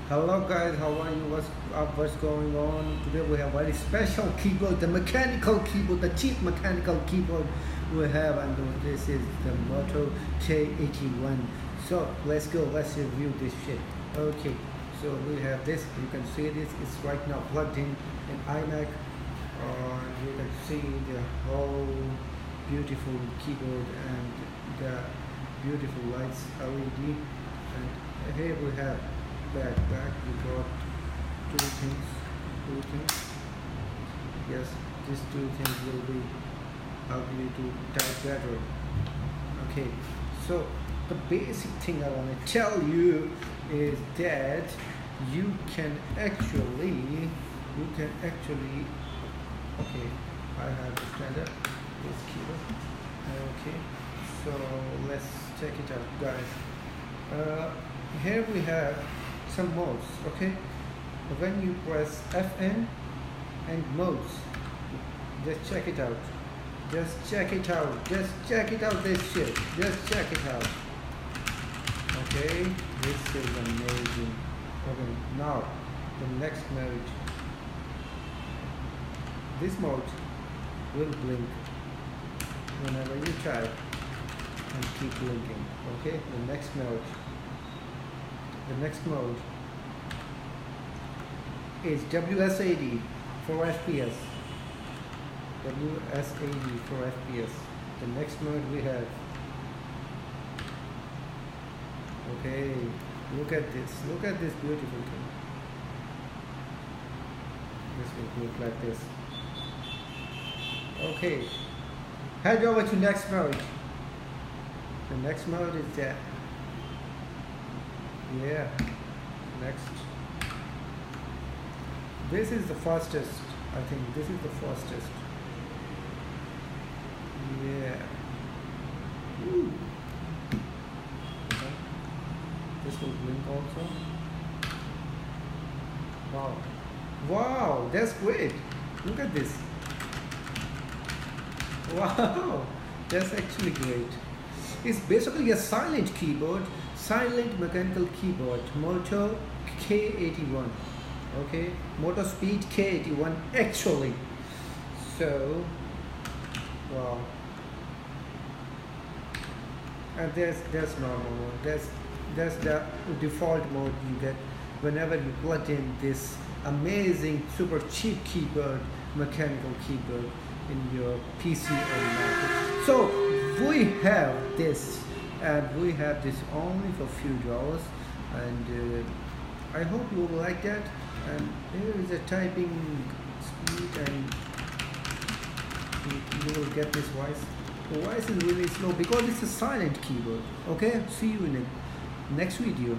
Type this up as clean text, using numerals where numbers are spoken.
Hello guys, how are you? What's up? What's going on? Today we have a very special keyboard, the mechanical keyboard, the cheap mechanical keyboard we have, and this is the Moto K81. So let's go, let's review this shit. Okay, so we have this, you can see this, it's right now plugged in an iMac. You can see the whole beautiful keyboard and the beautiful lights LED, and here we have back we got two things. Yes, these two things will be ugly to type better. Okay, so the basic thing I want to tell you is that you can actually okay, I have to stand up this keyboard. Okay, so let's check it out, guys. Here we have some modes. Okay, when you press FN and modes, just check it out, this shit, just check it out. Okay, this is amazing. Okay, now the next mode, this mode will blink whenever you type and keep blinking. Okay, the next mode is WSAD for FPS. WSAD for FPS. The next mode we have. Okay, look at this beautiful thing. This will look like this. Okay, head over to next mode. The next mode is that. Yeah, next. This is the fastest. I think this is the fastest. Yeah. Woo. Okay. This will blink also. Wow, that's great. Look at this. Wow, that's actually great. It's basically a silent keyboard, silent mechanical keyboard, Moto K81. Okay, Moto Speed K81 actually. So, wow. And there's normal mode. That's the default mode you get whenever you plug in this amazing, super cheap keyboard, mechanical keyboard in your PC or Mac. So we have this, and we have this only for a few dollars, and I hope you will like that. And here is the typing speed, and you will get this voice. The voice is really slow because it's a silent keyboard. Okay, see you in the next video.